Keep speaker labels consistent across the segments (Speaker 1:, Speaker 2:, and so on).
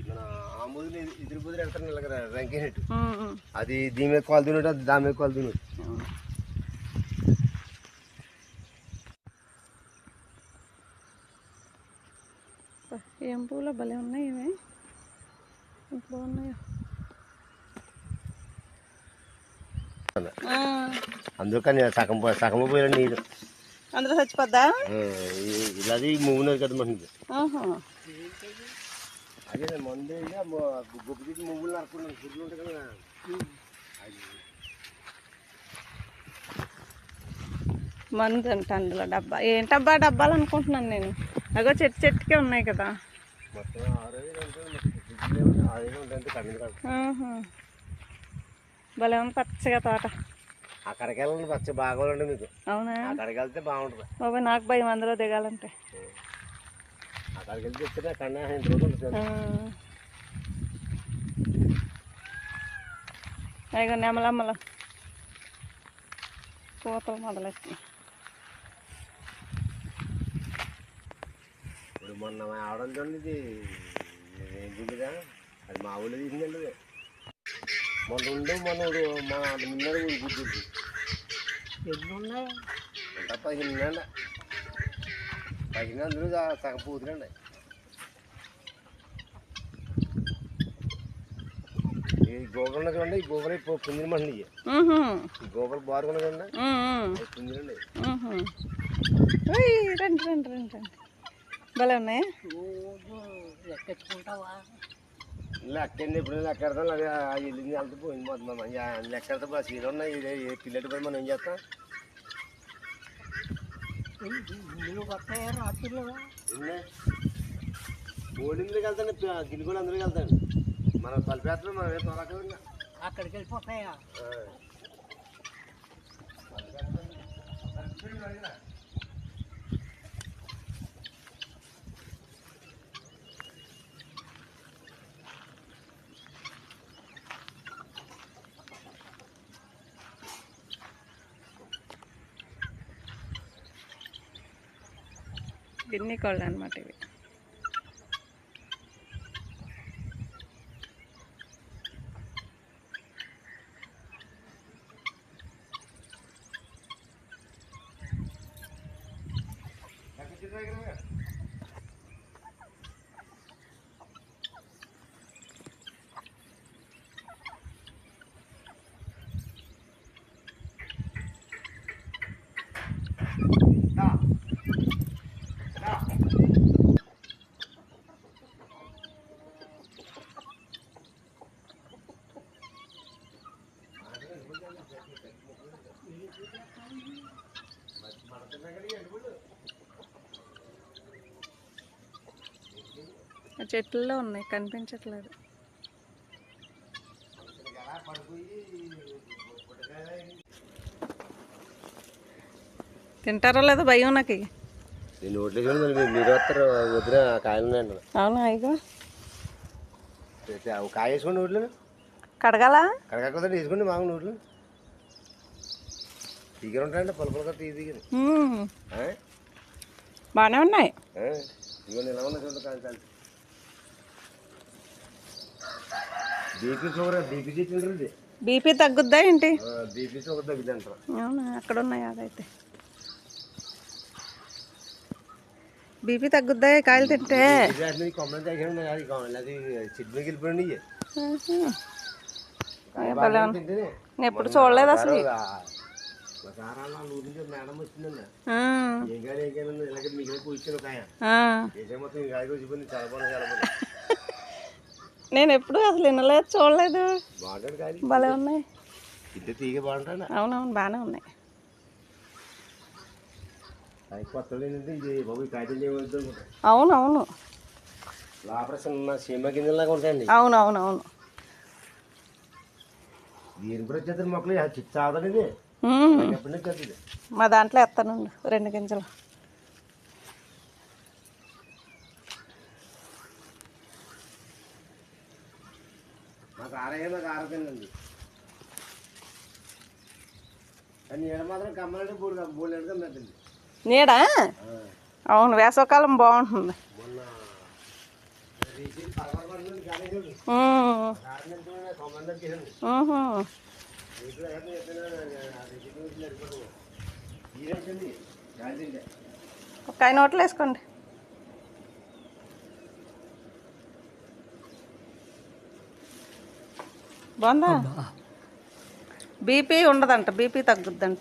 Speaker 1: మన ఆమూదులు ఇద్దరు బుద్ధులు వెళ్తాను ఇలాగ రంకేనట్టు అది దీని మీద కాలు తినట్టు అది దాని మీద కాలు తినట్టు.
Speaker 2: ఏం పూలు భలే ఉన్నాయి ఇవి, బాగున్నాయో.
Speaker 1: అందుకని సగం పోయిన నీళ్ళు
Speaker 2: అందరూ చచ్చిపోద్దా
Speaker 1: ఇలాది మూగున్నది కదా మనకి. అదే మందు గొప్ప తీసి ముగ్గులు నరుకున్నాను గుడ్లు ఉంటాయి కదా.
Speaker 2: మందు అంట అందులో డబ్బా, ఏంటబ్బా డబ్బాలు అనుకుంటున్నాను నేను. అగో చెట్టుకే ఉన్నాయి కదా.
Speaker 1: మొత్తం 6
Speaker 2: భలే ఉంది పచ్చగా తోట.
Speaker 1: అక్కడికి వెళ్ళండి పచ్చ బాగోలండి మీకు.
Speaker 2: అవునా,
Speaker 1: అక్కడికి వెళ్తే బాగుంటుంది.
Speaker 2: బాబా నాకు భయం అందులో దిగాలంటే.
Speaker 1: అక్కడికి వెళ్తే చెప్తే అక్కడ 2 రోజులు.
Speaker 2: అయ్యో నెమలమ్మలు పూతలు మొదలెట్టి.
Speaker 1: ఇప్పుడు మొన్న ఆవడం చూడండి, ఇది ఏం చూడదా, అది మా ఊళ్ళో తీసిందండి. మొన్న మన ముందర గుడ్డు ఎన్ని ఉన్నాయి అంటే 15 ఉన్నాయండి. 15 అందరూ సగపోతులండి. ఈ గోగులు చూడండి, ఈ గోగులు కుందిరమండి. ఈ గోగులు బారుకున్నా చూడండి కుందిరండి.
Speaker 2: రండి రండి రండి రండి, భలే ఉన్నాయి.
Speaker 1: లెక్కెచ్చుకుంటావా? లెక్కండి ఎప్పుడైనా లెక్కెడతాం. అది వెళ్ళింది వెళ్తే పోయింది మొత్తం. లెక్కెడతా బస్ ఇది ఉన్నాయి. ఏ పిల్లటి పని మనం ఏం చేస్తాం? బోర్డింగ్లోకి వెళ్తాండి, గిల్లుగోలు అందరికి వెళ్తాండి. మనం తలిపేస్తాం, మనం ఏం తొలకండి. అక్కడికి వెళ్ళిపోతాయా?
Speaker 2: గిన్ని కోళ్ళు అనమాట ఇవి. చెట్లలో ఉన్నాయి, కనిపించట్లేదు. తింటారో లేదో భయం నాకు.
Speaker 1: నేను ఓట్లేదు మీరు వస్తారు వద్దున కాయలు ఉన్నాయంట.
Speaker 2: అవునా, ఇగో
Speaker 1: కాయ వేసుకోండి నోట్లు.
Speaker 2: కడగాల
Speaker 1: కడగకపోతే వేసుకోండి మాకు నోట్లు. తీగలు ఉంటాయండి, పొలపలగా తీగ
Speaker 2: బాగానే ఉన్నాయి.
Speaker 1: ఇవన్నీ ఎలా ఉన్నాయి చూడండి కాయలు కాయలు. బీపీ షుగర్ బీపీ చెట్టు
Speaker 2: బీపీ తగ్గుద్దా ఏంటి?
Speaker 1: బీపీ షుగర్ తగ్గుద్ది అంటారు.
Speaker 2: అవునా, అక్కడ ఉన్నాయి. అదైతే బీపీ తగ్గుద్దా కాయలు తింటే?
Speaker 1: కొమ్మలు తగ్గాను అది చెట్టు మీద వెళ్ళిపోయింది.
Speaker 2: నేను ఎప్పుడు చూడలేదు అసలు.
Speaker 1: మేడం వచ్చిందండి, ఏ కాయ ఇలాగే మిగిలిన కూర్చొని కాయ మొత్తం ఈ కాయ కూర్చుని చాలా బాగుంది చాలా బాగుంది.
Speaker 2: నేను ఎప్పుడు అసలు వినలేదు, చూడలేదు.
Speaker 1: బాగుంటాడు కాయ,
Speaker 2: భలే ఉన్నాయి.
Speaker 1: ఇద్దరు తీగ బాగుంటాడు.
Speaker 2: అవునవును, బాగానే ఉన్నాయి.
Speaker 1: కొత్తలు ఏంటంటే ఇది బాబు కాయలు చేయవద్దు అనుకుంటా.
Speaker 2: అవునవును,
Speaker 1: లోపల చిన్న సీమ గింజలాగా ఉంటాయండి.
Speaker 2: అవునవునవును.
Speaker 1: దీని కూడా వచ్చేది మొక్కలు చాదండి. ఎప్పటి నుంచి వచ్చేది?
Speaker 2: మా దాంట్లో ఎత్తానండి 2 గింజలు.
Speaker 1: మాకు నాకు ఆరదండి. కానీ నీడ మాత్రం కమ్మాలంటే బోలేడుగా మెద్దండి.
Speaker 2: నీడ అవును, వేసవకాలం బాగుంటుంది.
Speaker 1: మొన్న
Speaker 2: ఊహు. ఒక 5 నోట్లు వేసుకోండి. బాగుందా? బీపీ ఉండదంట, బీపీ తగ్గుద్దంట.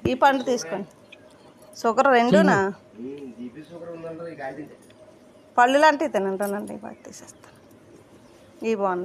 Speaker 2: ఈ పండు తీసుకోండి. షుగర్ రెండునా? పళ్ళు లాంటివి తినంటానండి, బాగా తీసేస్తాను. ఇవి బాగున్నాయి.